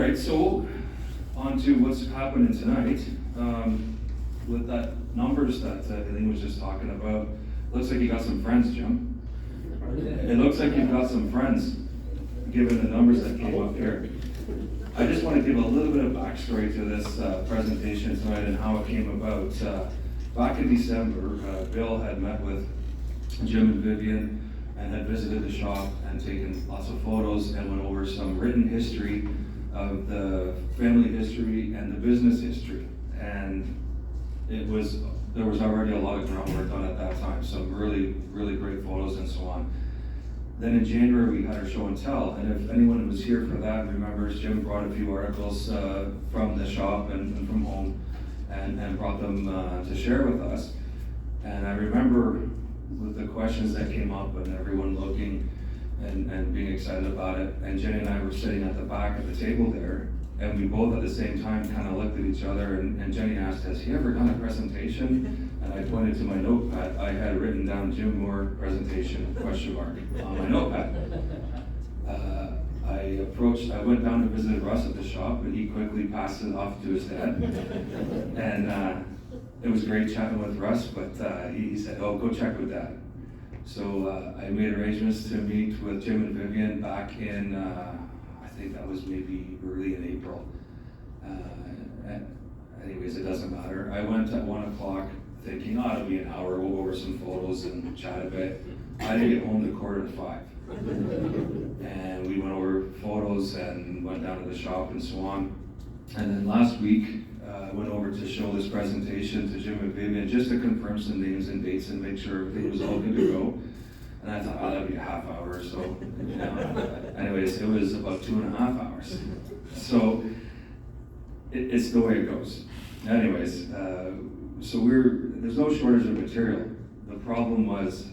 right, so on to what's happening tonight. With that numbers that Eileen was just talking about, looks like you got some friends, Jim. It looks like you've got some friends, given the numbers that came up here. I just want to give a little bit of backstory to this presentation tonight and how it came about. Back in December, Bill had met with Jim and Vivian and had visited the shop and taken lots of photos and went over some written history of the family history and the business history. And there was already a lot of groundwork done at that time, some really, really great photos and so on. Then in January, we had our show and tell, and if anyone was here for that remembers, Jim brought a few articles from the shop and from home and brought them to share with us. And I remember with the questions that came up and everyone looking and being excited about it, and Jenny and I were sitting at the back of the table there, and we both at the same time kind of looked at each other, and Jenny asked, has he ever done a presentation? And I pointed to my notepad. I had written down Jim Moore presentation, question mark, on my notepad. I went down and visited Russ at the shop, and he quickly passed it off to his dad. And it was great chatting with Russ, but he said, oh, go check with Dad. So I made arrangements to meet with Jim and Vivian back in, I think that was maybe early in April. Anyways, it doesn't matter. I went at 1 o'clock thinking, oh, it'll be an hour, we'll go over some photos and chat a bit. I didn't get home to 4:45. And we went over photos and went down to the shop and so on. And then last week, I went over to show this presentation to Jim and Vivian just to confirm some names and dates and make sure everything was all good to go. And I thought, oh, that'd be a half hour or so. Anyways, it was about 2.5 hours. So it's the way it goes. Anyways, so there's no shortage of material. The problem was,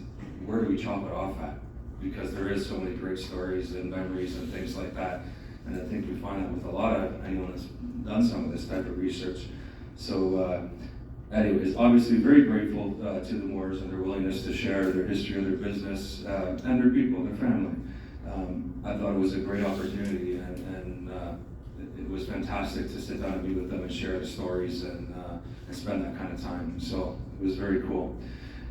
where do we chop it off at? Because there is so many great stories and memories and things like that. And I think we find that with a lot of anyone that's done some of this type of research. So anyways, obviously very grateful to the Moores and their willingness to share their history of their business and their people, their family. I thought it was a great opportunity, and it was fantastic to sit down and meet with them and share the stories and spend that kind of time. So it was very cool.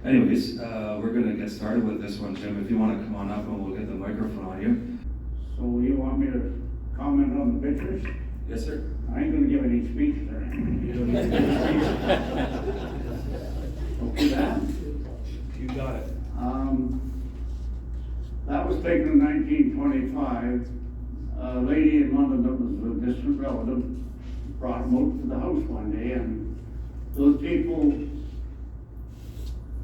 Anyways, we're gonna get started with this one, Jim. If you wanna come on up and we'll get the microphone on you. So you want me to comment on the pictures? Yes, sir. I ain't gonna give any speeches or anything. Okay, that? You got it. That was taken in 1925. A lady in London that was a distant relative brought him out to the house one day, and those people,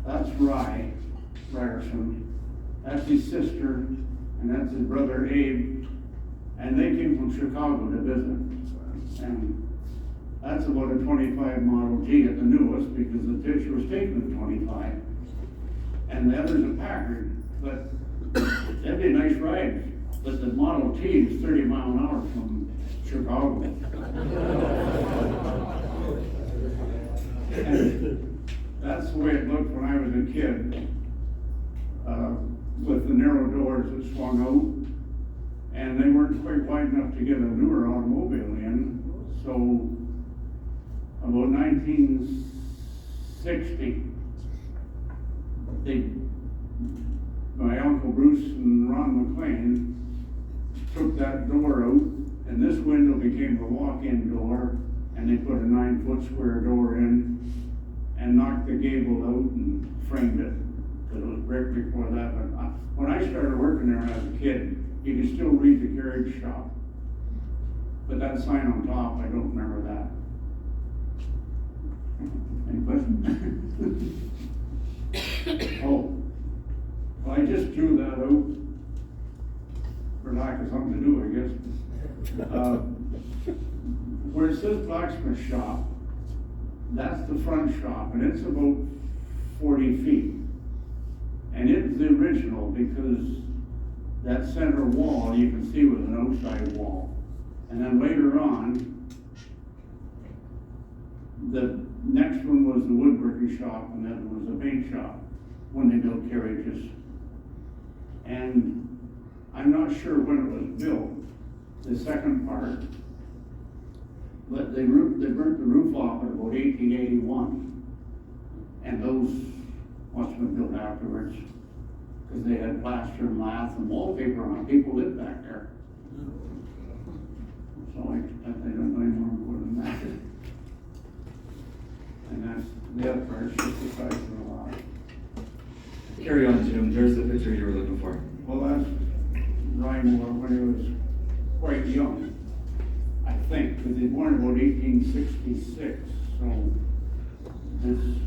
that's Ryerson, that's his sister, and that's his brother Abe, and they came from Chicago to visit. And that's about a 25 Model T at the newest, because the picture was taken in 25. And the other's a Packard, but that'd be a nice ride. But the Model T is 30 mile an hour from Chicago. And that's the way it looked when I was a kid, with the narrow doors that swung out, and they weren't quite wide enough to get a newer automobile in. So about 1960, my Uncle Bruce and Ron McLean took that door out, and this window became a walk-in door, and they put a 9-foot square door in and knocked the gable out and framed it, because it was brick before that. But when I started working there as a kid, you could still read the carriage shop. But that sign on top, I don't remember that. Any questions? Oh, well, I just drew that out for lack of something to do, I guess. Where it says Blacksmith shop, that's the front shop, and it's about 40 feet. And it's the original because that center wall you can see was an outside wall. And then later on, the next one was the woodworking shop, and then was the paint shop when they built carriages. And I'm not sure when it was built, the second part, But they burnt the roof off in about 1881. And those must have been built afterwards, because they had plaster and lath and wallpaper on it. People lived back there. So I don't know any more important than that. And that's, the other part is just the size of the lot. Carry on, Jim, there's the picture you were looking for. Well, that's Rymore when he was quite young, I think, because he was born about 1866, so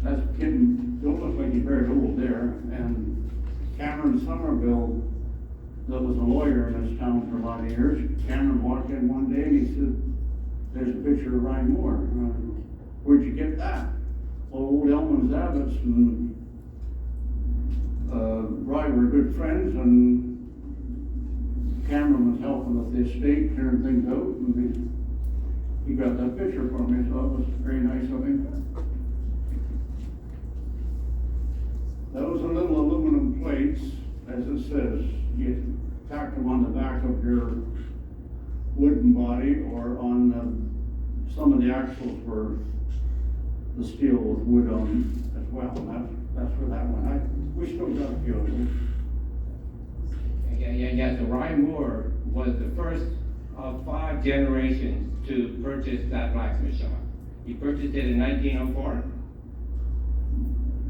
that's kid, don't look like he's very old there. And Cameron Somerville, that was a lawyer in this town for a lot of years, Cameron walked in one day and he said, "There's a picture of Rymore." "Where'd you get that?" "Well, old Elman Zavitz and Rye were good friends, and Cameron was helping with the estate, clearing things out, and he got that picture for me, so it was very nice of him." Those are little aluminum plates, as it says. You tack them on the back of your wooden body, or on some of the axles were the steel with wood on them as well. That's for that one. We still got a few of them. Yeah, so Rymore was the first of 5 generations to purchase that blacksmith shop. He purchased it in 1904.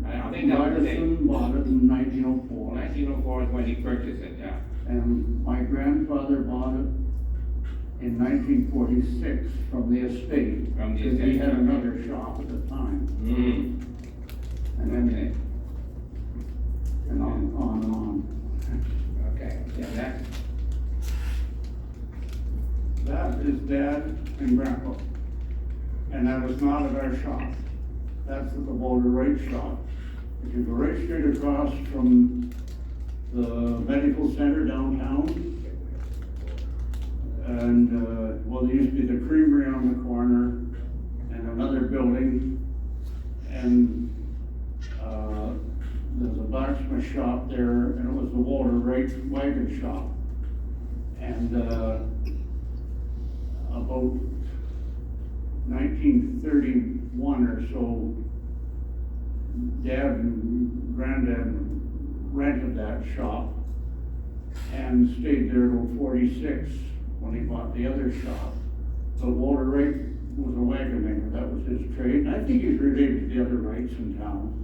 I think that was the date. Ryerson bought it in 1904. 1904 is when he purchased it, yeah. And my grandfather bought it in 1946 from the estate. From the Because he estate. had another shop at the time. Mm-hmm. And then, Okay. and on. Okay, yeah, That is Dad and Grandpa. And that was not at our shop. That's at the Boulder Right shop. If you go right straight across from the medical center downtown, and, well, there used to be the creamery on the corner, and another building, and, there's a blacksmith shop there, and it was the Walter Wright wagon shop. And, about 1931 or so, Dad and Granddad rented that shop and stayed there till 46 when he bought the other shop. But Walter Wright was a wagon maker, that was his trade, and I think he's related to the other Wrights in town.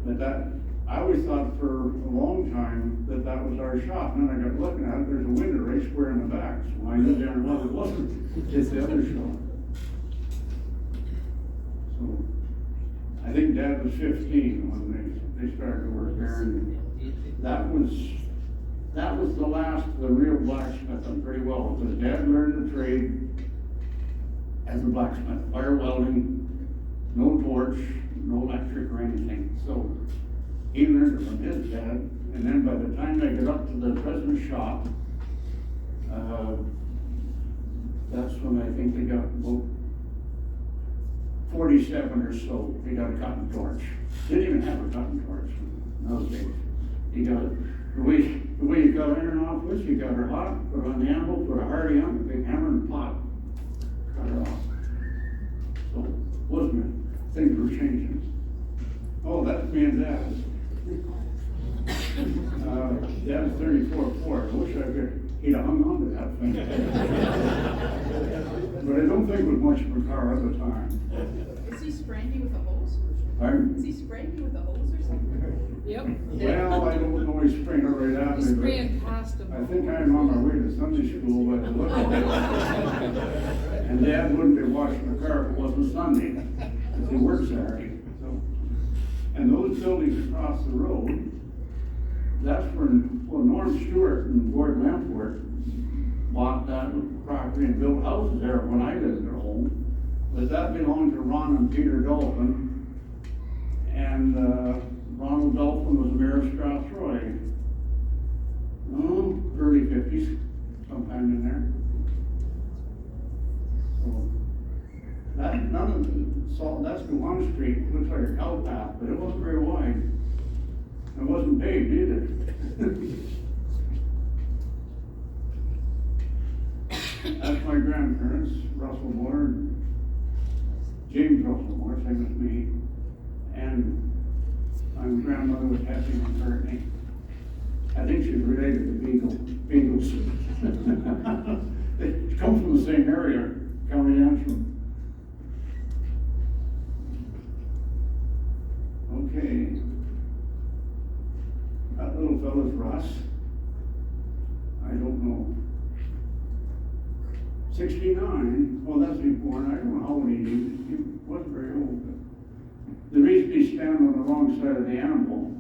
But that, I always thought for a long time that that was our shop, and then I got looking at it, there's a window right square in the back, so I knew damn well it wasn't, it's the other shop. So, I think Dad was 15 when they started to work there, and that was the last of the real blacksmithing pretty well, because Dad learned the trade as a blacksmith, fire welding, no torch, no electric or anything. So he learned it from his dad, and then by the time they got up to the present shop, that's when I think they got about 47 or so, they got a cotton torch. Didn't even have a cotton torch in those days. You got it, the way you got iron off with, you got her hot, put it on the anvil, put a hardy on it, big hammer and pot, cut it off. So, wasn't it? Things were changing. Oh, that's me and Dad. Dad's 34 Ford. I wish he'd have hung on to that thing. But I don't think it was much of a car at the time. Is he spraying you with a hose? Pardon? Is he spraying you with a hose or something? Yep. Well, I don't know, he's spraying it right at He's me, spraying but past him. I think I'm on my way to Sunday school by the look of it. And Dad wouldn't be washing the car if it wasn't Sunday, because he works Saturday, so. And those buildings across the road, that's where, well, Norm Stewart and Gord Lamport bought that property and built houses there when I lived at home. But that belonged to Ron and Peter Dolphin. And, Ronald Dolphin was mayor of Strathroy. Oh, early 50s, sometime in there. So, that, none of the, that's the one street, looks like a cow path, but it wasn't very wide. It wasn't paved either. That's my grandparents, Russell Moore, James Russell Moore, same as me. And my grandmother was Hattie McCartney. I think she's related to Beagles. They come from the same area, County Antrim. Okay. That little fella's Russ. I don't know. 69, well, that's before, and I don't know how old he wasn't very old. But the reason he's standing on the wrong side of the Anvil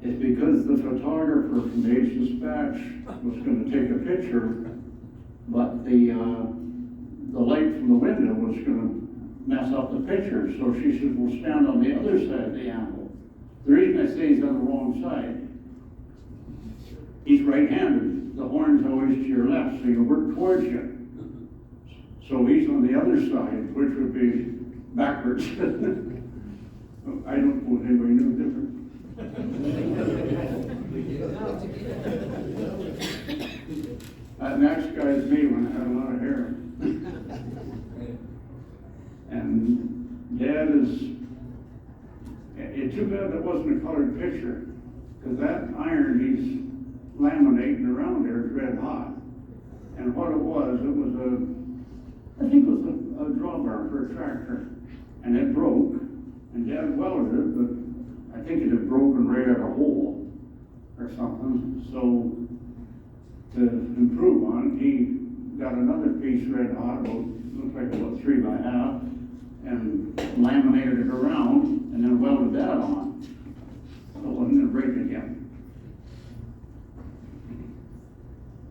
is because the photographer from the H-Dispatch was going to take a picture, but the light from the window was going to mess up the picture. So she said, we'll stand on the other side of the Anvil. The reason I say he's on the wrong side, he's right-handed. The horn's always to your left, so you work towards you. So he's on the other side, which would be backwards. I don't know if anybody knew different. That next guy is me when I had a lot of hair. And Dad is, it's too bad that wasn't a colored picture, because that iron he's laminating around there is red hot. And what it was I think it was a drawbar for a tractor. And it broke, and Dad welded it, but I think it had broken right at a hole or something. So to improve on it, he got another piece red hot, looked like about 3 by 1/2, and laminated it around, and then welded that on. So it wasn't gonna break again.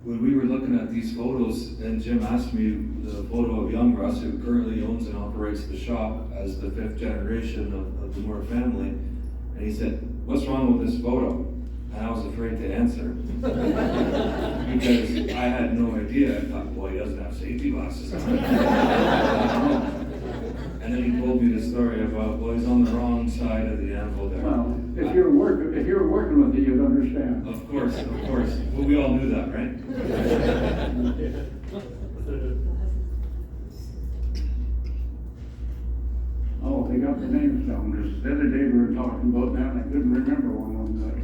When we were looking at these photos, and Jim asked me the photo of young Russ, who currently owns and operates the shop as the 5th generation of the Moore family, and he said, "What's wrong with this photo?" And I was afraid to answer because I had no idea. I thought, well, he doesn't have safety glasses on. I don't know. And then he told me the story about, well, he's on the wrong side of the Anvil there. Well, if you were working with it, you'd understand. Of course. Well, we all knew that, right? Oh, they got the names down. The other day we were talking about that, and I couldn't remember one of them. But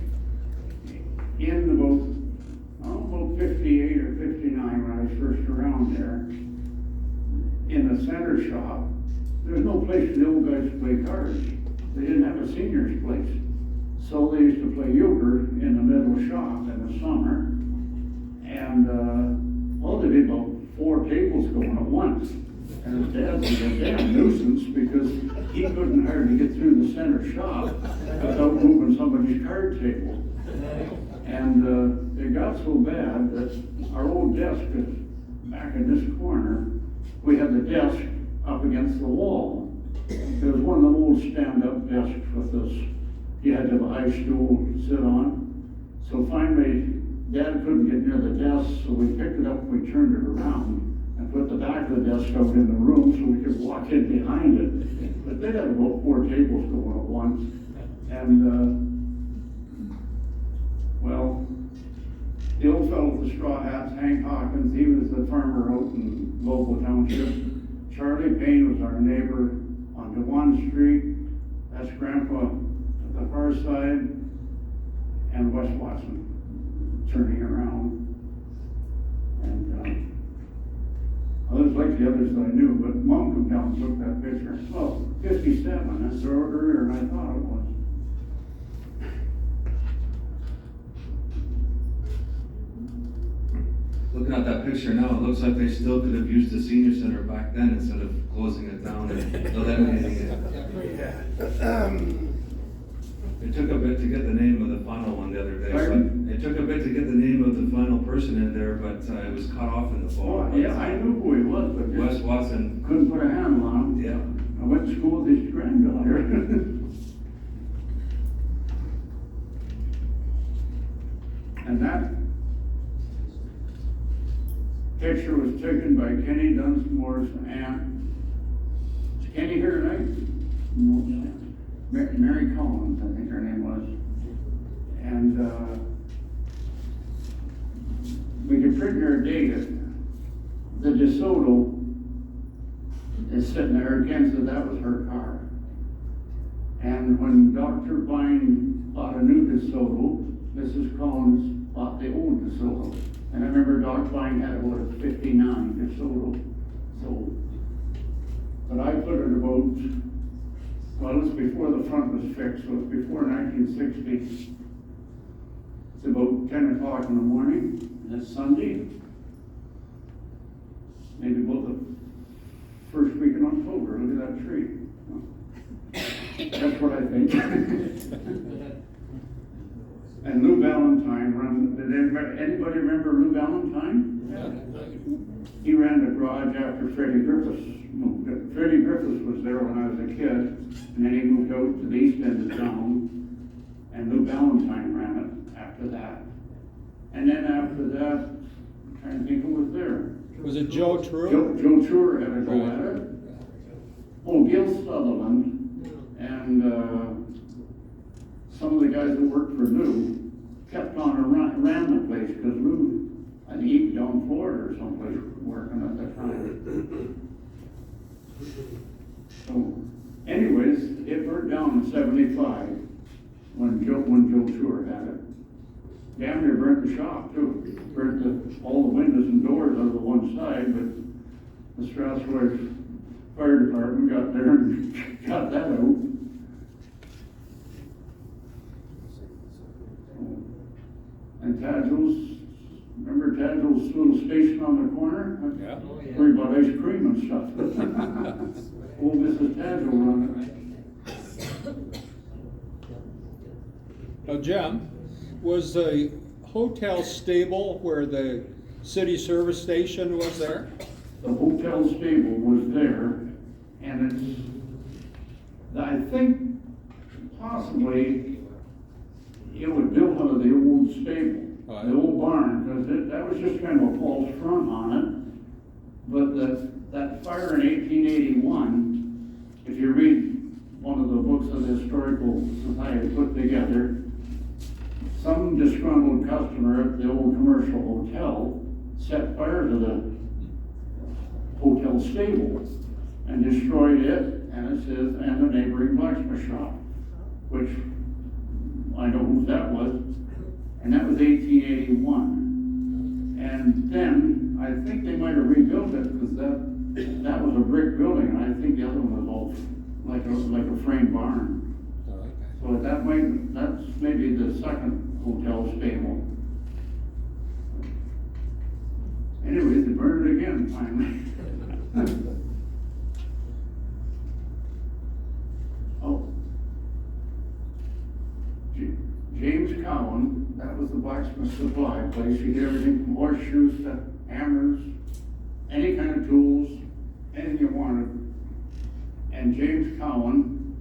in about 58 or 59, when I was first around there, in the center shop, there was no place for the old guys to play cards. They didn't have a seniors place. So they used to play euchre in the middle shop in the summer. And, they did about 4 tables going at once. And his dad was a damn nuisance because he couldn't hardly get through the center shop without moving somebody's card table. And it got so bad that our old desk is back in this corner. We had the desk up against the wall. It was one of the old stand-up desks with this, you had to have a high stool to sit on. So finally, Dad couldn't get near the desk, so we picked it up, we turned it around, and put the back of the desk out in the room so we could walk in behind it. But they had about 4 tables going at once. And, the old fellow with the straw hats, Hank Hawkins, he was the farmer out in Local Township. Charlie Payne was our neighbor on DeWan Street. That's Grandpa at the far side, and Wes Watson turning around. And others like the others that I knew, but Mom come down and took that picture. Oh, 57, that's earlier than I thought it was. Looking at that picture now, it looks like they still could have used the senior center back then instead of closing it down and eliminating it. It took a bit to get the name of the final one the other day. It took a bit to get the name of the final person in there, but it was cut off in the fall. Oh, yeah, I knew who he was, but Wes Watson. couldn't put a handle on him. Yeah. I went to school with his granddaughter. And that picture was taken by Kenny Dunsmore's aunt. Is Kenny here tonight? No. Mary Collins, I think her name was. And we could print her date it the DeSoto is sitting there, Ken said that was her car. And when Dr. Vine bought a new DeSoto, Mrs. Collins bought the old DeSoto. And I remember Dr. Vine had about a 59 DeSoto, so. But I put it about, well, it was before the front was fixed, so it's before 1960. It's about 10 o'clock in the morning, and it's Sunday. Maybe about the first week in October, look at that tree. That's what I think. And Lou Valentine ran, did anybody remember Lou Valentine? Yeah. He ran the garage after Freddie Griffiths. Freddie Griffiths was there when I was a kid, and then he moved out to the east end of town, and Lou Valentine ran it after that. And then after that, I'm trying to think who was there. Was it Joe True? Joe True had a go at it. Oh, Gil Sutherland, and some of the guys that worked for Lou kept on and ran the place, because Lou, I think he was down in Florida or someplace working at that time. So, anyways, it burnt down in 75 when Joe True had it. Damn near burnt the shop too. Burnt all the windows and doors out of the one side, but the Strathroy Fire Department got there and got that out. And Tadgill's, remember Tadgill's little station on the corner? Yeah. Where you bought ice cream and stuff. Old Mrs. Tadgill run it. Now, Jim, was the hotel stable where the city service station was there? The hotel stable was there, and it's, I think possibly it was built out of the old stable, Right. the old barn, because that was just kind of a false front on it. But that fire in 1881, if you read one of the books that the Historical Society put together, some disgruntled customer at the old commercial hotel set fire to the hotel stable and destroyed it, and it says, and the neighboring blacksmith shop, which I know who that was, and that was 1881. And then I think they might have rebuilt it, because that was a brick building, and I think the other one was all like a frame barn. So that's maybe the second hotel stable. Anyways, they burned it again finally. Oh. James Cowan, that was the blacksmith supply place. He did everything from horseshoes to hammers, any kind of tools, anything you wanted. And James Cowan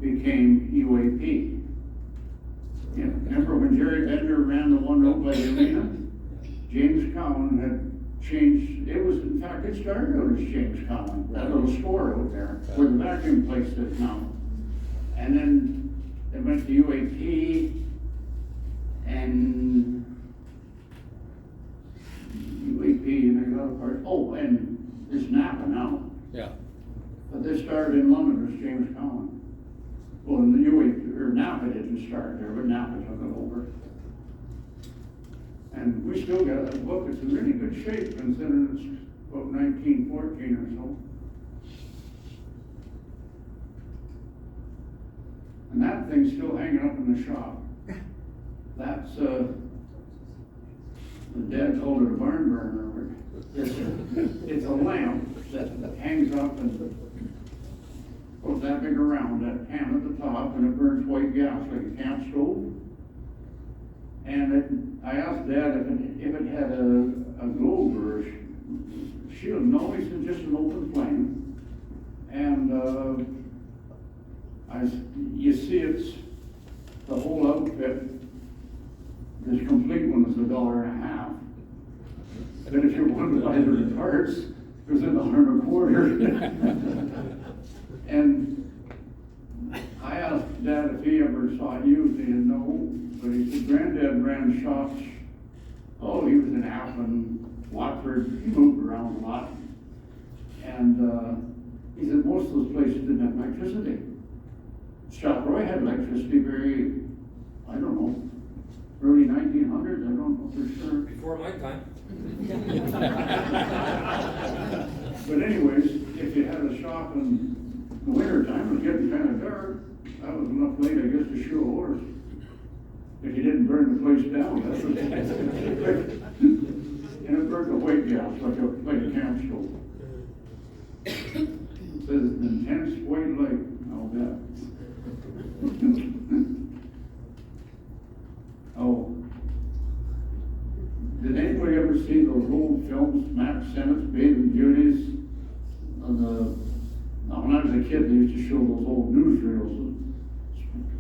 became UAP. Yeah, remember when Jerry Bender ran the one out by the arena? James Cowan had changed, it was, in fact, it started out as James Cowan, that little store out there, where the vacuum place is now. And then it went to UAP, and they got apart. Oh, and it's Napa now. Yeah. But they started in London as James Cowan. Well, in the UAP, or Napa didn't start there, but Napa took it over. And we still got that book. It's in really good shape, considering it's about 1914 or so. And that thing's still hanging up in the shop. That's, the dad called it a barn burner. It's a lamp that hangs up and goes that big around, that pan at the top, and it burns white gas like a camp stove. And I asked Dad if it had a globe or a shield. No, he said just an open flame. And you see it's the whole outfit. This complete one is $1.50. But if you want to buy the parts, it was $1.25. And I asked Dad if he ever saw it used, and he said no. But he said Granddad ran shops. Oh, he was in Appin Watford, he moved around a lot. And, he said most of those places didn't have electricity. Strathroy had electricity very, I don't know, early 1900s, I don't know for sure. Before my time. But anyways, if you had a shop in the winter time, it was getting kind of dark, that was enough light, I guess, to show a horse. If you didn't burn the place down, that was, and it burned the white gas like a camp stove. It says an intense white light, I'll bet. Oh. Did anybody ever see those old films, Max Sennett's Bathing Beauties? When I was a kid, they used to show those old newsreels in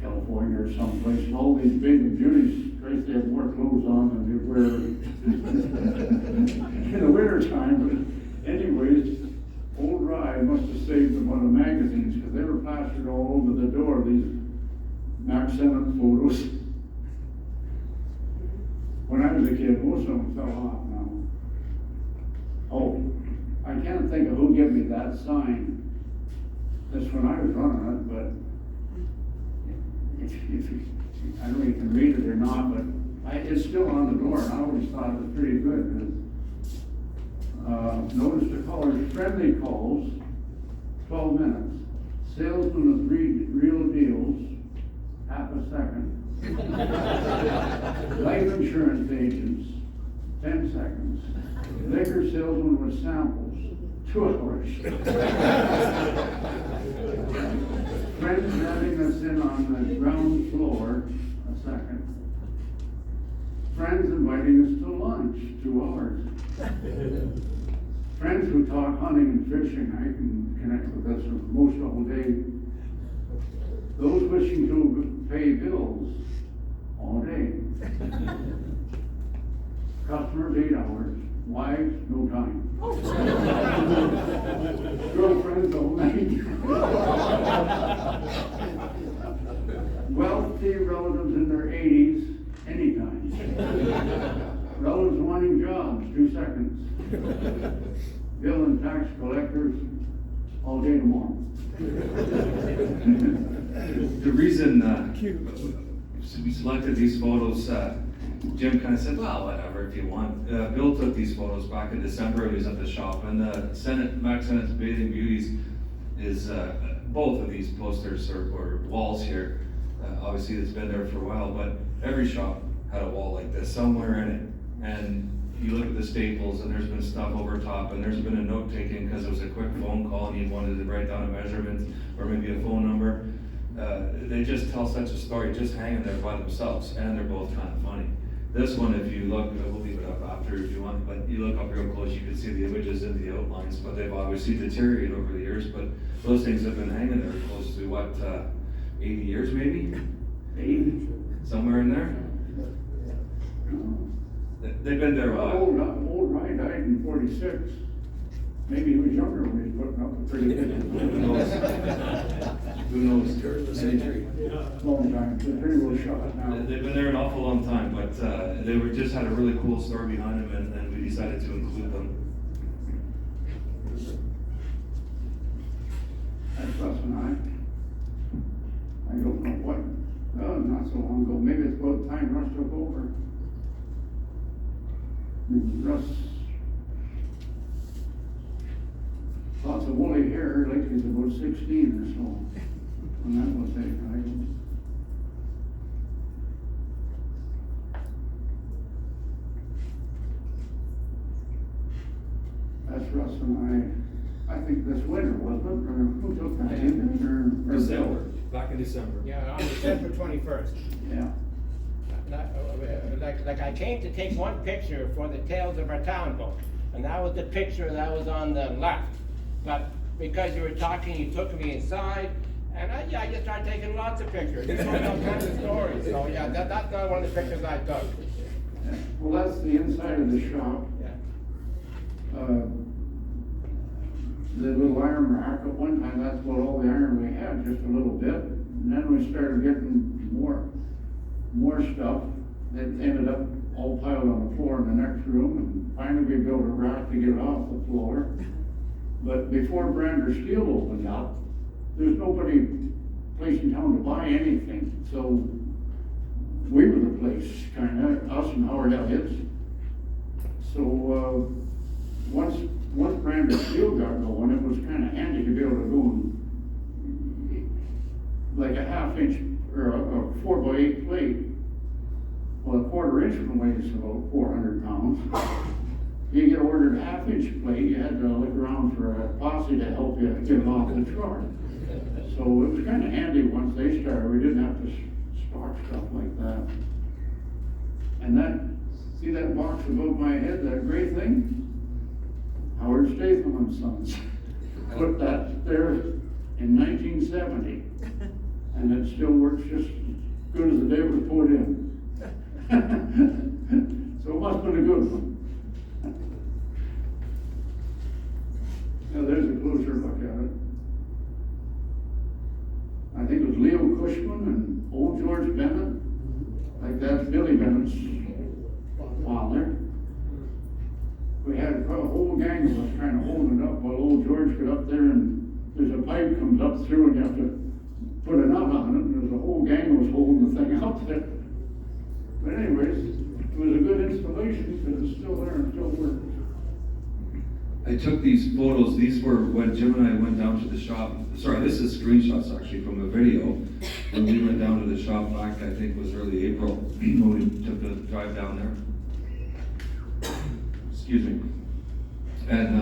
California or someplace, and all these bathing beauties, Christ, they had more clothes on than they wear in the winter time. But anyways, old Rye must have saved them on the magazines, because they were plastered all over the door, these Max Sennett photos. When I was a kid, most of them fell off now. Oh, I can't think of who gave me that sign. That's when I was running it, but if I don't know if you can read it or not, but it's still on the door, and I always thought it was pretty good. Notice the callers, friendly calls, 12 minutes. Salesman with real deals, half a second. Life insurance agents, 10 seconds. Liquor salesman with samples, 2 hours. Friends having us in on the ground floor, a second. Friends inviting us to lunch, 2 hours. Friends who talk hunting and fishing, I can connect with us most all day. Those wishing to pay bills, all day. Customers, 8 hours. Wives, no time. Girlfriends, all night. Wealthy relatives in their 80s, anytime. Relatives wanting jobs, 2 seconds. Bill and tax collectors, all day tomorrow. The reason we selected these photos, Jim kind of said, well, whatever, if you want. Bill took these photos back in December. He was at the shop, and Max Sennett's Bathing Beauties is both of these posters or walls here. Obviously, it's been there for a while, but every shop had a wall like this somewhere in it. And you look at the staples, and there's been stuff over top, and there's been a note taken because it was a quick phone call, and you wanted to write down a measurement or maybe a phone number. They just tell such a story just hanging there by themselves, and they're both kind of funny. This one, if you look, we'll leave it up after if you want, but you look up real close, you can see the images in the outlines, but they've obviously deteriorated over the years, but those things have been hanging there close to, what, 80 years maybe? 80? Somewhere in there? They've been there a while. Old Ryan died in 46. Maybe he was younger when he was putting up a pretty good. Who knows? Long time, they're pretty well shot now. They've been there an awful long time, but they just had a really cool story behind them, and we decided to include them. That's Russ and I don't know what, not so long ago, maybe it's about the time Russ took over. Russ, lots of woolly hair, like he's about 16 or so. And that was it, That's Russ and I think this winter, wasn't it? Or who took that in? Or December, back in December. Yeah, on December 21st. Yeah. Like I came to take one picture for the Tales of Our Town book, and that was the picture that was on the left. But because you were talking, you took me inside, and I just started taking lots of pictures. You told all kinds of stories. So yeah, that's not one of the pictures I took. Yeah. Well, that's the inside of the shop. Yeah. The little iron rack, at one time, that's about all the iron we had, just a little bit. And then we started getting more stuff that ended up all piled on the floor. floor in the next room, and finally we built a rack to get it off the floor. But before Brander Steel opened up, there's nobody place in town to buy anything, so we were the place, kinda, us and Howard Elliott's. So, once Brander Steel got going, it was kinda handy to be able to go and, like a 1/2 inch, or a 4x8 plate. Well, a 1/4 inch one weighs about 400 pounds. You get ordered a 1/2 inch plate, you had to look around for a posse to help you get it off the truck. So it was kinda handy once they started, we didn't have to stock stuff like that. And that, see that box above my head, that gray thing? Howard Statham and Sons put that there in 1970. And it still works just as good as the day it was put in. So it must have been a good one. Now there's a closer look at it. I think it was Leo Cushman and old George Bennett. Like that's Billy Bennett's father. We had a whole gang of us kind of holding it up while old George got up there, and there's a pipe comes up through and you have to put a nut on it, and there's a whole gang was holding the thing up there. But anyways, it was a good installation because it's still there and still works. I took these photos, these were when Jim and I went down to the shop. Sorry, this is screenshots actually from a video. When we went down to the shop back, I think it was early April, when we took the drive down there. Excuse me. And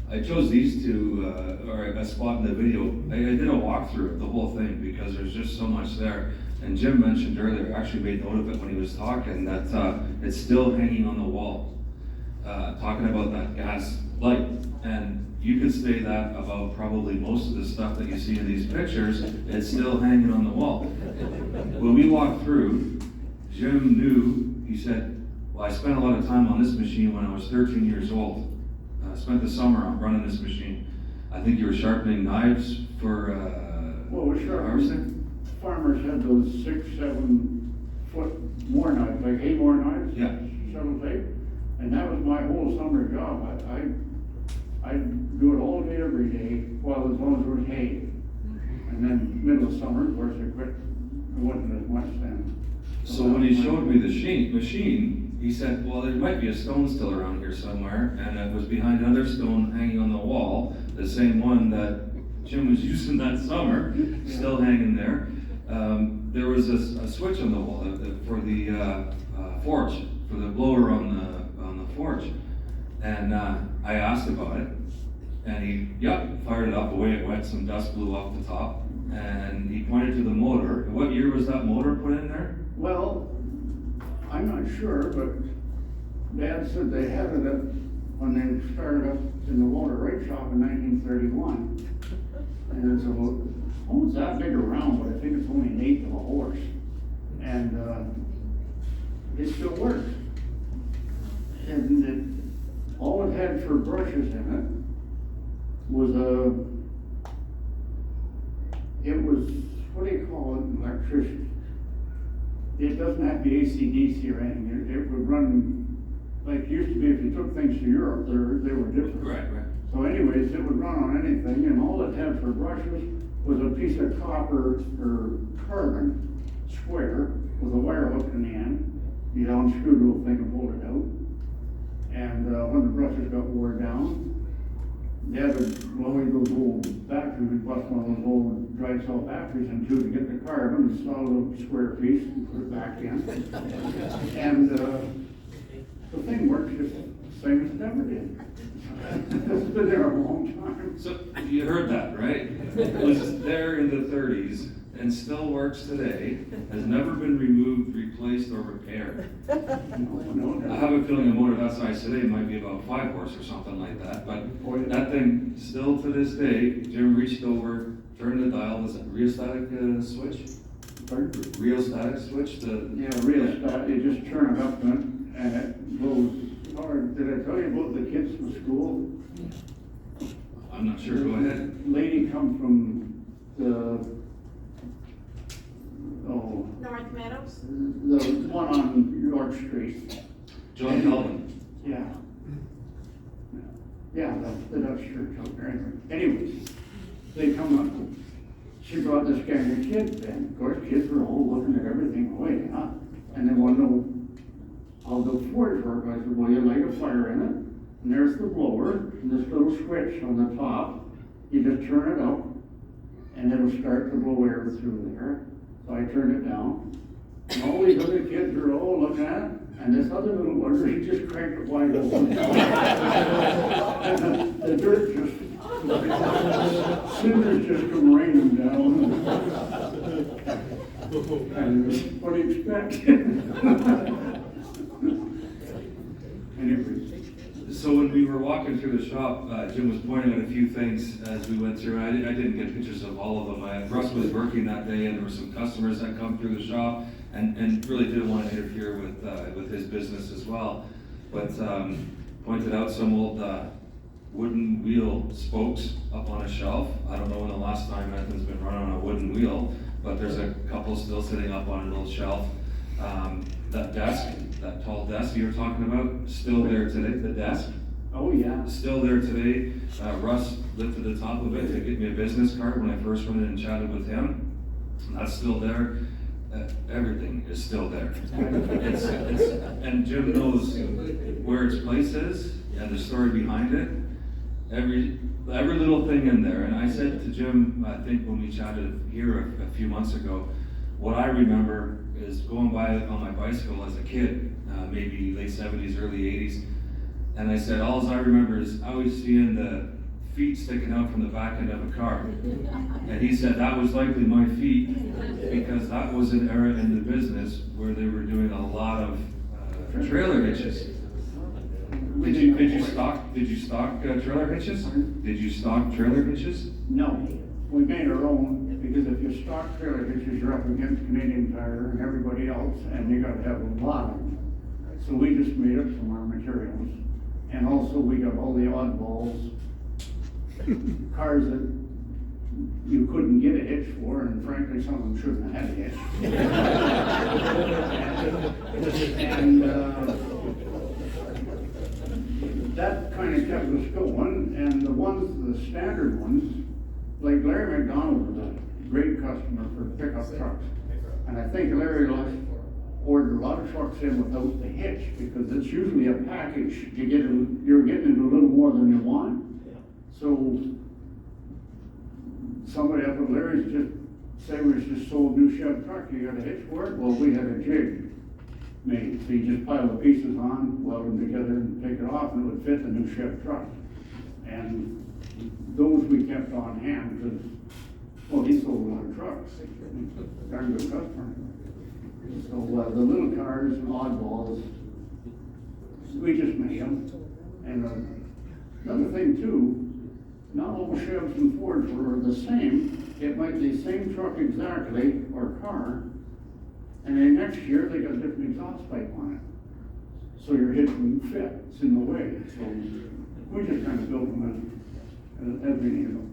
I chose these two, or a spot in the video. I did a walkthrough of the whole thing because there's just so much there. And Jim mentioned earlier, actually made note of it when he was talking, that it's still hanging on the wall. Talking about that gas light. And you could say that about probably most of the stuff that you see in these pictures, it's still hanging on the wall. When we walked through, Jim knew, he said, well, I spent a lot of time on this machine when I was 13 years old. I spent the summer on running this machine. I think you were sharpening knives for harvesting? Farmers had those 6-7 foot more knives, like hay more knives. Yeah. Shuttle tape. And that was my whole summer job. I'd do it all day, every day, well, as long as it was hay. And then middle of summer, of course, I quit. It wasn't as much then. So when he showed me the machine, he said, well, there might be a stone still around here somewhere, and it was behind another stone hanging on the wall, the same one that Jim was using that summer, still hanging there. There was a switch on the wall for the forge, for the blower on the forge. And I asked about it, and he, fired it up, away it went, some dust blew off the top, and he pointed to the motor. What year was that motor put in there? Well, I'm not sure, but Dad said they had it when they started up in the Walter Wright shop in 1931. And it's it's that big around, but I think it's only 1/8 of a horse. And it still works. And all it had for brushes in it was what do you call it, electricity. It doesn't have to be AC/DC or anything. It would run, like it used to be if you took things to Europe, they were different. Right. So anyways, it would run on anything, and all it had for brushes was a piece of copper or carbon square with a wire hook in the end. You unscrew the little thing and pull it out. And when the brushes got wore down, Dad would blow in those old batteries, we'd bust one of those old dry cell batteries in two to get the carbon, and saw a little square piece and put it back in. And the thing works just the same as it ever did. It's been there a long time. So you heard that, right? It was there in the 30s and still works today, has never been removed, replaced, or repaired. I have a feeling a motor that size today might be about 5 horse or something like that, but that thing still to this day, Jim reached over, turned the dial, was it rheostatic switch? Pardon? Rheostatic switch? Rheostat, you just turn it up and it blows hard. Did I tell you about the kids from school? I'm not sure, go ahead. Lady come from the North Meadows? the one on York Street. John Calvin. Yeah. Yeah, the Dutch church out there. Anyways, they come up. She brought this gang of kids in. Of course, kids were all looking at everything away, huh? And they want to know how the forge work. I said, well, you light a fire in it, and there's the blower, and this little switch on the top. You just turn it up, and it'll start to blow air through there. So I turned it down. And all these other kids are all looking at it, and this other little one, he just cranked it wide open. And the dirt just, cinders just come raining down. And what do you expect? Anyway. So when we were walking through the shop, Jim was pointing out a few things as we went through. I didn't get pictures of all of them. Russ was working that day, and there were some customers that come through the shop, and really didn't want to interfere with his business as well. But pointed out some old wooden wheel spokes up on a shelf. I don't know when the last time anything's been run on a wooden wheel, but there's a couple still sitting up on an old shelf. That desk, that tall desk you were talking about, still there today, the desk. Oh, yeah. Still there today. Russ lifted the top of it to get me a business card when I first went in and chatted with him. That's still there. Everything is still there. And Jim knows where its place is and the story behind it. Every little thing in there. And I said to Jim, I think when we chatted here a few months ago, what I remember is going by on my bicycle as a kid, maybe late 70s, early 80s. And I said, all I remember is always seeing the feet sticking out from the back end of a car. And he said that was likely my feet because that was an era in the business where they were doing a lot of trailer hitches. Did you stock trailer hitches? Did you stock trailer hitches? No, we made our own, because if you stock trailer hitches, you're up against Canadian Tire and everybody else, and you gotta have a lot of them. So we just made up some of our materials. And also we got all the oddballs, cars that you couldn't get a hitch for, and frankly, some of them shouldn't have had a hitch. and that kind of kept us going, and the standard ones, like Larry McDonald was a great customer for pickup trucks. And I think Larry ordered a lot of trucks in without the hitch, because it's usually a package. You're getting into a little more than you want. So somebody up at Larry's say we just sold a new Chev truck, you got a hitch for it? Well, we had a jig made, so you just pile the pieces on, weld them together and take it off, and it would fit the new Chev truck. And those we kept on hand, because, well, he sold a lot of trucks, darn good customer. So the little cars and oddballs, we just made them. And another thing too, not all Chevs and Fords were the same. It might be the same truck exactly, or car, and then next year they got a different exhaust pipe on it. So your hitch wouldn't fit, it's in the way. So we just kind of built them as we needed them.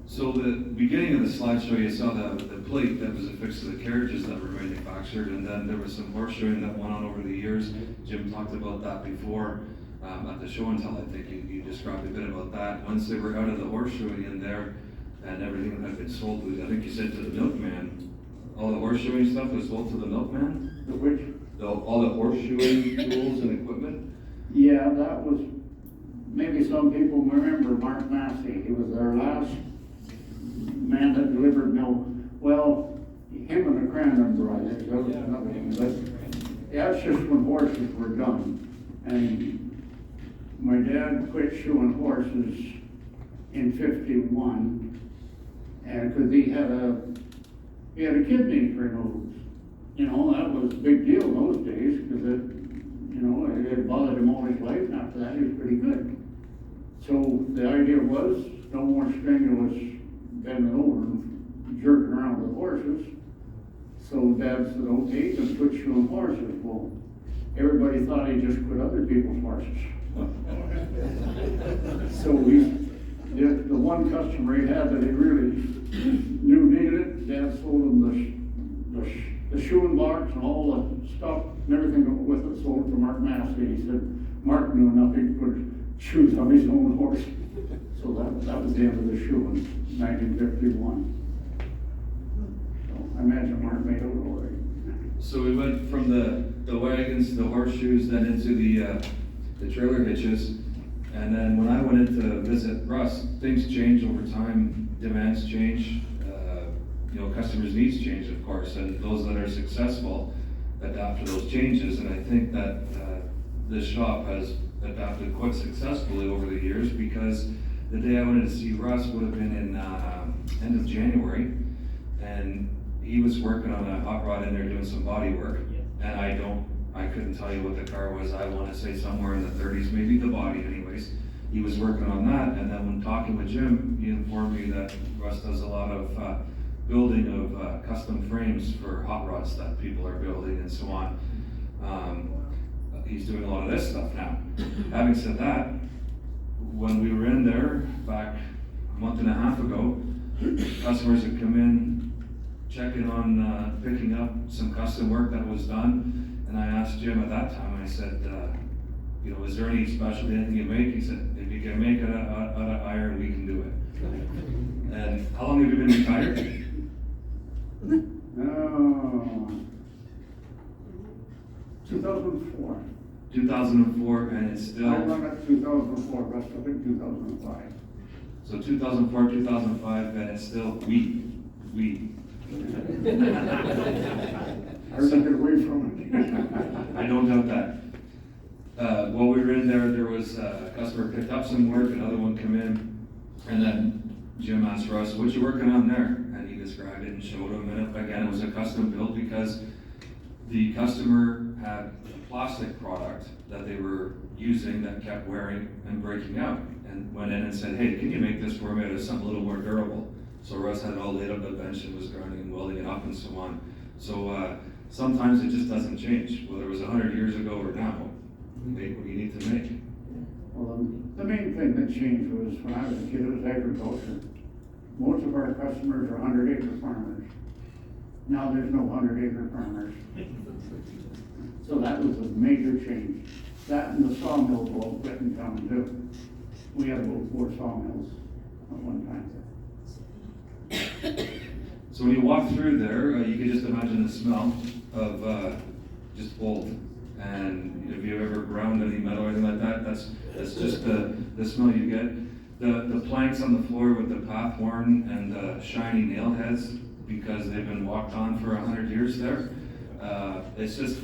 So the beginning of the slideshow, you saw the plate that was affixed to the carriages that were manufactured, and then there was some horseshoeing that went on over the years. Jim talked about that before at the show and tell. I think you described a bit about that. Once they were out of the horseshoeing in there and everything had been sold, I think you said to the milkman, all the horseshoeing stuff was sold to the milkman? The which? All the horseshoeing tools and equipment? Yeah, that was, maybe some people remember Mark Massey. He was our last man that delivered milk. Well, him and a grandmother, I think, that was another thing. But that's just when horses were done. And my dad quit shoeing horses in '51, and because he had a kidney removed. You know, that was a big deal in those days, because it had bothered him all his life, and after that he was pretty good. So the idea was, no more strenuous bending over and jerking around with horses. So Dad said, okay, you can quit shoeing horses. Well, everybody thought he just quit other people's horses. So the one customer he had that he really knew needed it, Dad sold him the the shoeing blocks and all the stuff and everything with it sold to Mark Massey. He said Mark knew enough, he could put shoes on his own horse. So that was the end of the shoeing, 1951. So I imagine Mark made it all right. So we went from the wagons to the horseshoes, then into the trailer hitches. And then when I went in to visit Russ, things change over time, demands change, customers' needs change, of course, and those that are successful adapt to those changes. And I think that this shop has adapted quite successfully over the years, because the day I went to see Russ would have been in end of January, and he was working on a hot rod in there doing some body work, and I couldn't tell you what the car was. I want to say somewhere in the 30s, maybe the body anyways. He was working on that, and then when talking with Jim, he informed me that Russ does a lot of building of custom frames for hot rods that people are building and so on. He's doing a lot of this stuff now. Having said that, when we were in there back a month and a half ago, customers had come in checking on picking up some custom work that was done, and I asked Jim at that time, I said, is there any specialty, anything you make? He said, if you can make it out of iron, we can do it. And how long have you been retired? 2004. 2004, and it's still... I run it 2004, rest of it 2005. So 2004, 2005, and it's still weed. I got to get away from it. I don't doubt that. While we were in there was a customer picked up some work, another one come in, and then Jim asked Russ, what you working on there? And he described it and showed him, and again, it was a custom build because the customer had a plastic product that they were using that kept wearing and breaking out, and went in and said, hey, can you make this for me out of something a little more durable? So Russ had it all laid up at the bench and was grinding and welding it up and so on. So sometimes it just doesn't change, whether it was 100 years ago or now. Make what you need to make. Well, the main thing that changed was when I was a kid, it was agriculture. Most of our customers are 100-acre farmers. Now there's no 100-acre farmers. So that was a major change. That and the sawmill both quit in town too. We had about 4 sawmills at one time. So when you walk through there, you can just imagine the smell of just old. And if you've ever ground any metal or anything like that, that's just the smell you get. The planks on the floor with the path worn and the shiny nail heads because they've been walked on for 100 years there. It's just,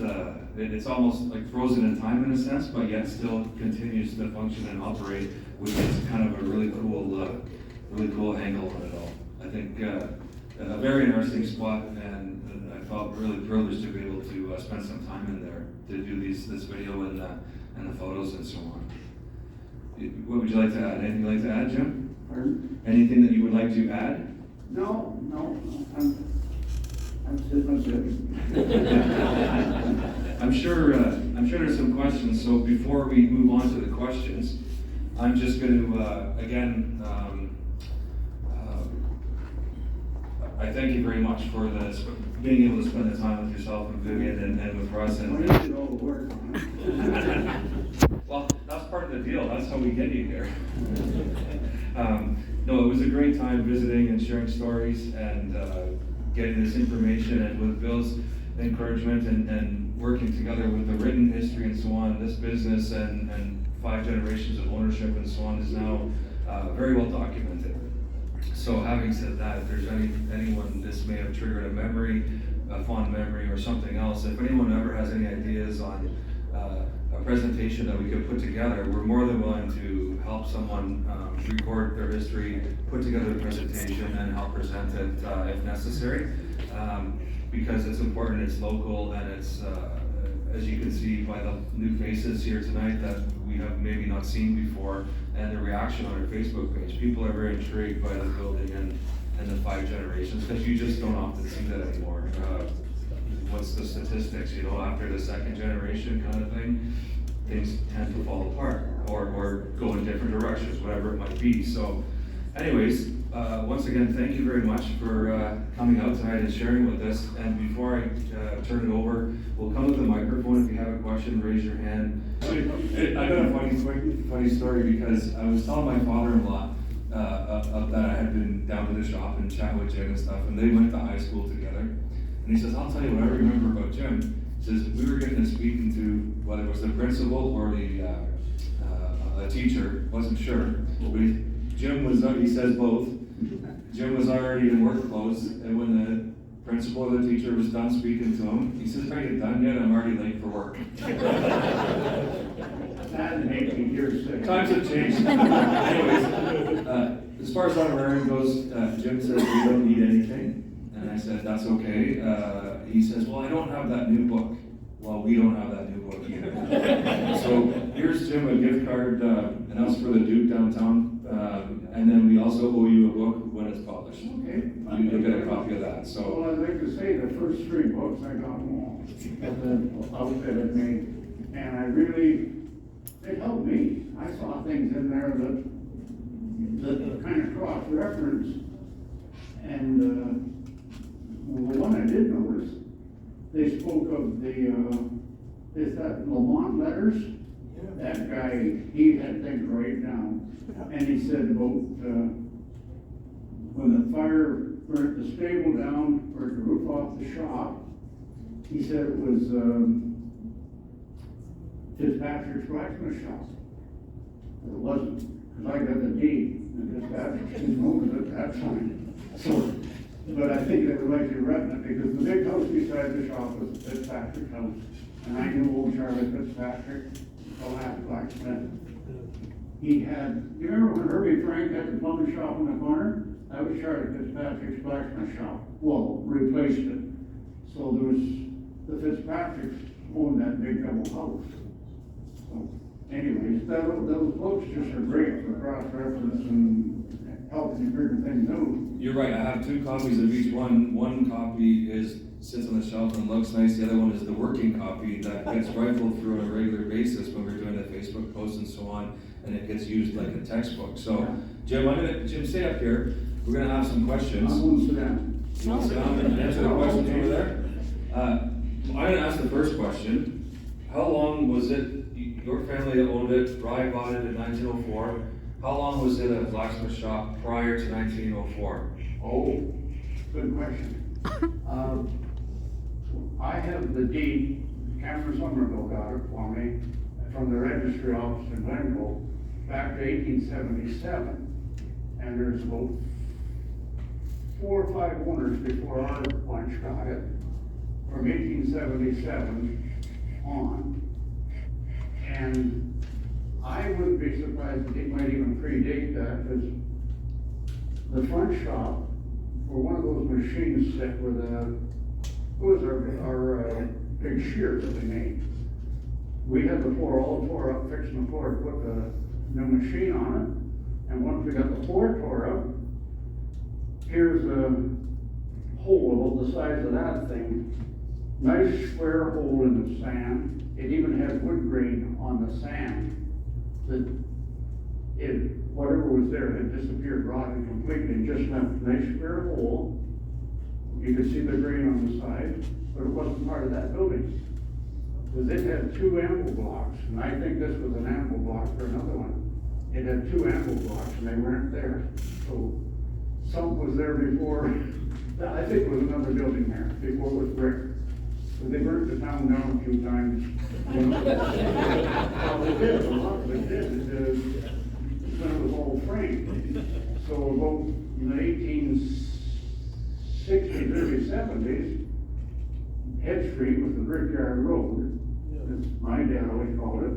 it's almost like frozen in time in a sense, but yet still continues to function and operate, which is kind of a really cool angle on it all. I think a very interesting spot, and I felt really privileged to be able to spend some time in there to do this video and the photos and so on. What would you like to add? Anything you'd like to add, Jim? Pardon? Anything that you would like to add? No, I'm good. I'm sure there's some questions. So before we move on to the questions, I'm just going to again. I thank you very much for being able to spend the time with yourself and Vivian and with Russ. Well, you did all the work on it. Well, that's part of the deal. That's how we get you here. No, it was a great time visiting and sharing stories and getting this information, and with Bill's encouragement and working together with the written history and so on, this business and 5 generations of ownership and so on is now very well documented. So having said that, if there's anyone, this may have triggered a memory, a fond memory or something else, if anyone ever has any ideas on a presentation that we could put together, we're more than willing to help someone record their history, put together a presentation, and help present it if necessary. Because it's important, it's local, and it's, as you can see by the new faces here tonight that we have maybe not seen before, and the reaction on our Facebook page. People are very intrigued by the building and the 5 generations, because you just don't often see that anymore. What's the statistics, after the 2nd generation kind of thing, things tend to fall apart or go in different directions, whatever it might be. So anyways, once again, thank you very much for coming out tonight and sharing with us. And before I turn it over, we'll come with the microphone. If you have a question, raise your hand. I got a funny story, because I was telling my father-in-law that I had been down to the shop and chatting with Jim and stuff, and they went to high school together. And he says, I'll tell you what I remember about Jim. He says, we were getting to speaking to whether it was the principal or the teacher, wasn't sure. But Jim was, he says both. Jim was already in work clothes, and when the principal or the teacher was done speaking to him, he says, are you done yet? I'm already late for work. That makes me hear sick. Times have changed. Anyways, as far as honorarium goes, Jim says we don't need anything, and I said that's okay. He says, well, I don't have that new book. Well, we don't have that new book either. So here's Jim a gift card, and that's for the Duke downtown, and then we also owe you a book when it's published. Okay. You'll get a copy of that. So. Well, I'd like to say the first 3 books, I got them all at the outfit it made, and I really, it helped me. I saw things in there that kind of cross-reference, and well, the one I did notice, they spoke of is that Lamont letters? That guy, he had things right down, and he said about when the fire burnt the stable down or the roof off the shop, he said it was Fitzpatrick's blacksmith shop. It wasn't, because I got the deed, and Fitzpatrick's owned it at that time. So, but I think they were likely renting it, because the big house beside the shop was Fitzpatrick's house. And I knew old Charlie Fitzpatrick, the last blacksmith. He had, you remember when Herbie Frank had the plumbing shop in the corner? That was Charlie Fitzpatrick's blacksmith shop. Well, replaced it. So there was, the Fitzpatricks owned that big double house. So anyways, those books just are great for cross-reference and helping you figure things out. You're right, I have 2 copies of each one. One copy sits on the shelf and looks nice. The other one is the working copy that gets rifled through on a regular basis when we're doing the Facebook posts and so on, and it gets used like a textbook. So, Jim, stay up here. We're gonna have some questions. I won't sit down. You want to sit down and answer the questions over there? I'm gonna ask the first question. How long was it, your family owned it, Rye bought it in 1904. How long was it a blacksmith shop prior to 1904? Oh, good question. I have the deed, Cameron Somerville got it for me, from the registry office in Glenville, back to 1877. And there's about 4 or 5 owners before our bunch got it, from 1877 on. And I wouldn't be surprised if it might even predate that, because the front shop, for one of those machines set with it was our big shear that we made. We had the floor all tore up, fixing the floor to put the new machine on it. And once we got the floor tore up, here's a hole about the size of that thing. Nice square hole in the sand. It even had wood grain on the sand. Whatever was there had disappeared, rotted completely, and just left a nice square hole. You could see the grain on the side, but it wasn't part of that building. Because it had 2 Anvil blocks, and I think this was an Anvil block for another one. It had 2 Anvil blocks, and they weren't there. So something was there before. I think it was another building there, before it was brick. But they burnt the town down a few times. Well, they did, a lot of it did. When it was all framed. So about in the 1860s, early 70s, Head Street was the Brickyard Road, as my dad always called it.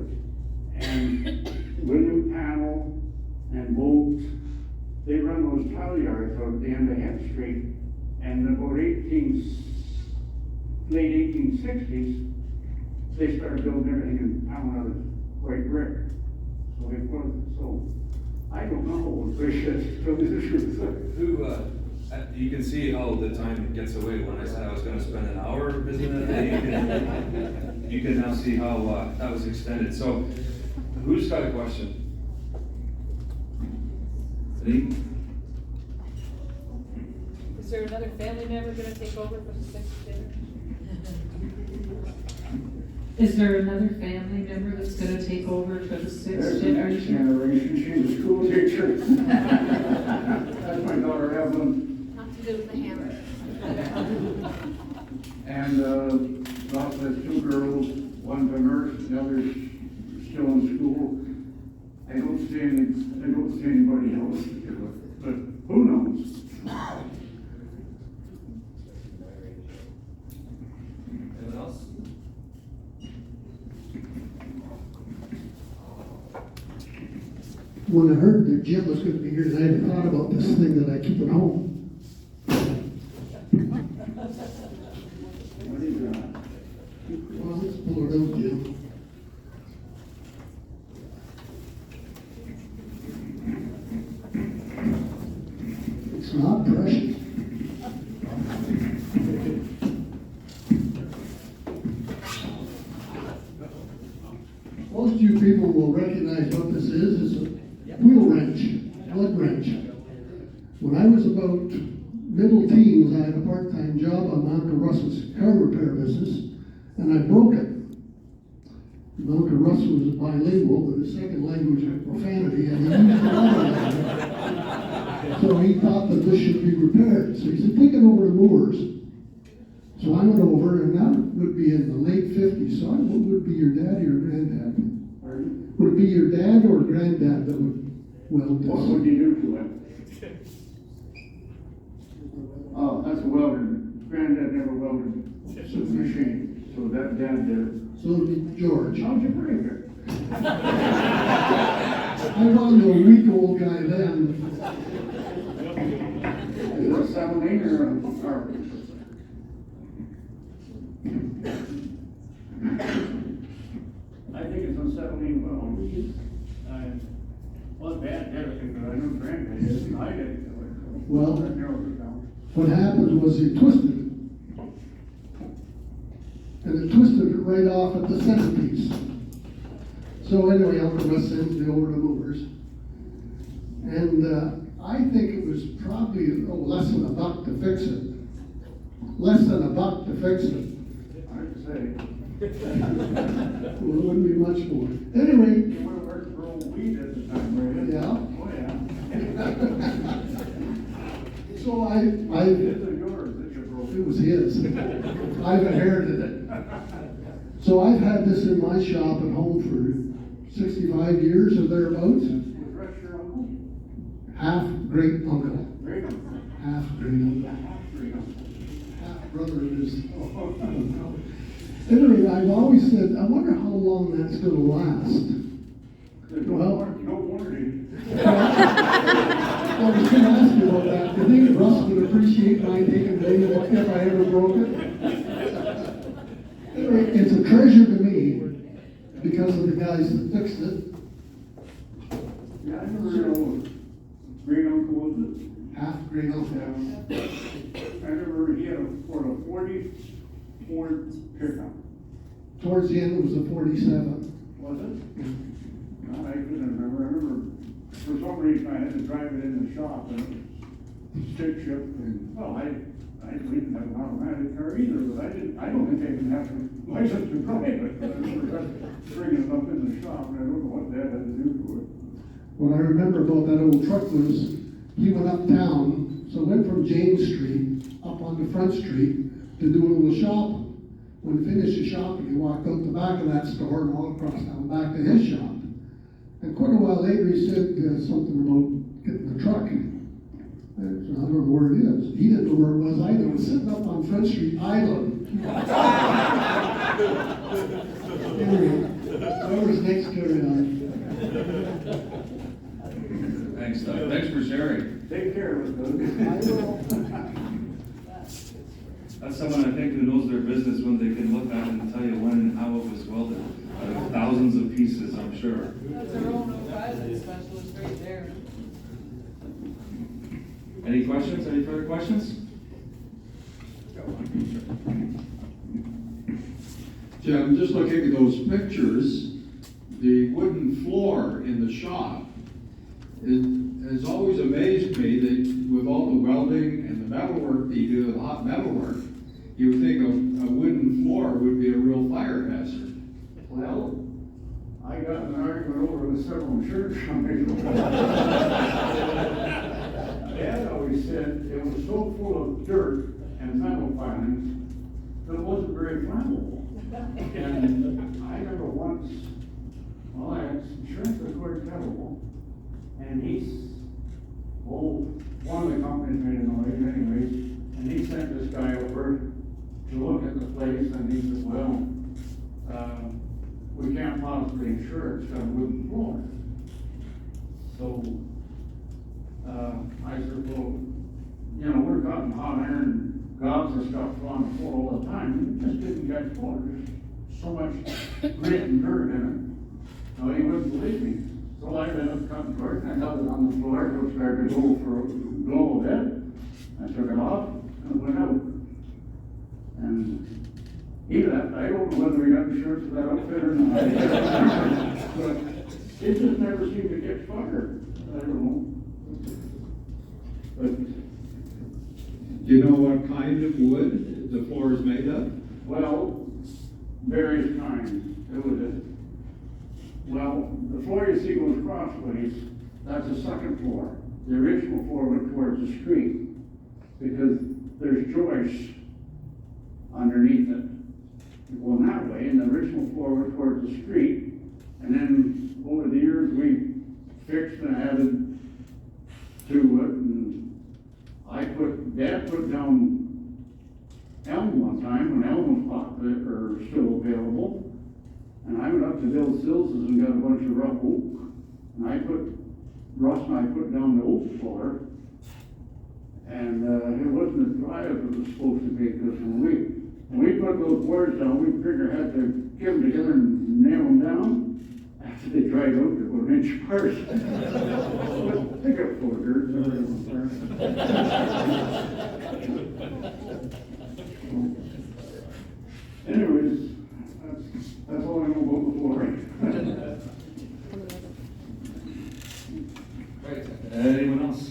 And William Panel and Bolts, they run those tile yards out at the end of Head Street. And about late 1860s, they started building everything in town out of white brick. So they put it, so I don't know what brick is, so this is true. You can see how the time gets away. When I said I was gonna spend an hour visiting it, you can now see how that was extended. So, who's got a question? Any? there another family member gonna take over for the sixth dinner? Is there another family member that's gonna take over for the sixth There's the next generation? generation, she's a school teacher. That's my daughter Evelyn, Not to do with the hammer. and, lots of two girls, one's a nurse, the other's still in school. I don't see anybody else, but who knows? Anyone else? When I heard that Jim was gonna be here tonight, I thought about this thing that I keep at home. What do you got? Well, let's pull it out, Jim. It's not precious. Most of you people will recognize what this is. It's a wheel wrench, blood wrench. When I was about middle teens, I had a part-time job on my Uncle Russ's car repair business, and I broke it. My Uncle Russ was bilingual, but his second language was profanity, and he used another language. So he thought that this should be repaired. So he said, take it over to Moore's. So I went over, and that would be in the late 50s. So what would be your dad or your granddad? Pardon? Would it be your dad or granddad that would weld this? What would you do to it? Oh, that's a welder. Granddad never welded. It's a machine. So that dad did it. So it would be George. How'd you break it? I wasn't a week-old guy then. Is it a 7/8 or a I think it's a 7/8 well. Well, Dad did it, but I know Granddad did it. I didn't do it. Well- That narrows it down. What happened was he twisted it. And it twisted it right off at the centerpiece. So anyway, Uncle Russ sends me over to Moore's. And I think it was probably less than $1 to fix it. Less than $1 to fix it. Hard to say. Well, it wouldn't be much more. Anyway, You would have worked for old weed at the time, right? Yeah. Oh, yeah. so I This is yours, that you broke. it was his. I've inherited it. So I've had this in my shop at home for 65 years or thereabouts. Was Rex your uncle? Half great uncle. Great uncle. Half great uncle. Half great uncle. Half brother of his. Anyway, I've always said, I wonder how long that's going to last. Well- No warranty. I was going to ask you about that. Do you think Russ would appreciate my taking video if I ever broke it? Anyway, it's a treasure to me because of the guys that fixed it. Yeah, I never know. Great uncle was it? Half great uncle. I remember he had a 40 Ford pickup. Towards the end, it was a 47. Was it? No, I couldn't remember. I remember for some reason I had to drive it in the shop and it was stick shift and, well, I didn't have an automatic car either, but I don't think I even have a license to drive it. But I remember bringing it up in the shop and I don't know what that had to do to it. What I remember about that old truck was he went uptown, so went from James Street up onto Front Street to do a little shopping. When he finished his shopping, he walked out the back of that store and all across down back to his shop. And quite a while later, he said something about getting the truck. I don't know where it is. He didn't know where it was either. It was sitting up on Front Street Island. Anyway, whoever's next, carry on. Thanks, Doug. Thanks for sharing. Take care of it, Doug. That's someone I think who knows their business when they can look at it and tell you when and how it was welded. Out of thousands of pieces, I'm sure. That's our own Verizon specialist right there. Any questions? Any further questions? Jim, just looking at those pictures, the wooden floor in the shop, it has always amazed me that with all the welding and the metalwork that you do, the hot metalwork, you would think a wooden floor would be a real fire hazard. Well, I got in an argument over with several insurance companies. Dad always said it was so full of dirt and metal filings that it wasn't very flammable. And I remember once, well, I had insurance was quite terrible, and one of the companies made a noise anyways, and he sent this guy over to look at the place, and he said, well, we can't possibly insure it, it's got a wooden floor. So, I said, well, you know, we're cutting hot iron gobs of stuff on the floor all the time, it just didn't get floor, there's so much grit and dirt in it. No, he wouldn't believe me. So I ended up cutting dirt, and I held it on the floor, it started to go a bit. I took it off, and it went out. And he left, I don't know whether he got insurance for that outfit or not. But it just never seemed to get fired, I don't know. But, Do you know what kind of wood the floor is made of? well, various kinds. It was well, the floor you see goes crossways, that's the second floor. The original floor went towards the street, because there's joists underneath it. Going that way, and the original floor went towards the street, and then over the years, we fixed and added to it, and Dad put down elm one time, when elm was popular, or still available, and I went up to Bill Sills's and got a bunch of rough oak, and Russ and I put down the oak floor, and it wasn't as dry as it was supposed to be, because when we put those boards down, we figured had to get them together and nail them down. After they dried out, they were an inch apart. Pick up folders. Anyways, that's all I know about the floor. Right, anyone else?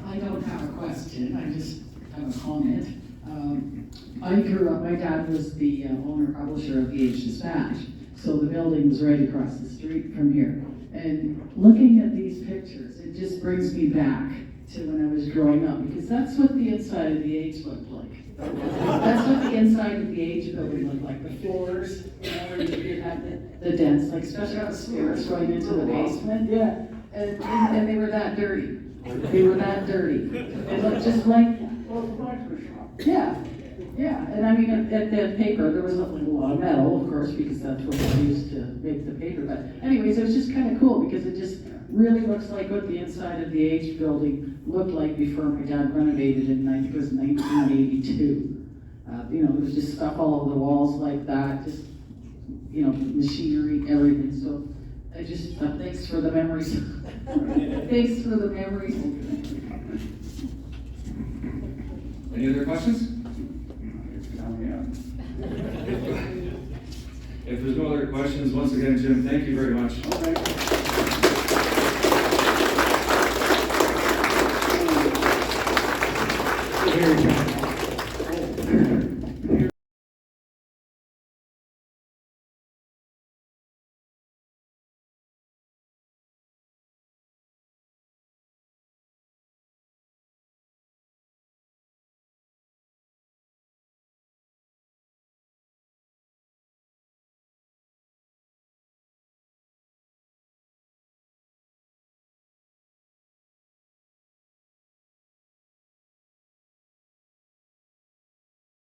I don't have a question, I just have a comment. I grew up, my dad was the owner publisher of the Dispatch, so the building was right across the street from here. And looking at these pictures, it just brings me back to when I was growing up, because that's what the inside of the Age looked like. That's what the inside of the Age building looked like, the floors, you know, where you had the dents, like especially on the stairs going into the basement, yeah. And they were that dirty. They were that dirty. They looked just like, yeah, yeah. And I mean, at the paper, there was a lot of metal, of course, because that's what they used to make the paper. But anyways, it was just kind of cool because it just really looks like what the inside of the Age building looked like before my dad renovated in, I think it was 1982. You know, there was just stuff all over the walls like that, just, you know, machinery, everything. So I just, thanks for the memories. Thanks for the memories. Any other questions? If there's no other questions, once again, Jim, thank you very much. Okay.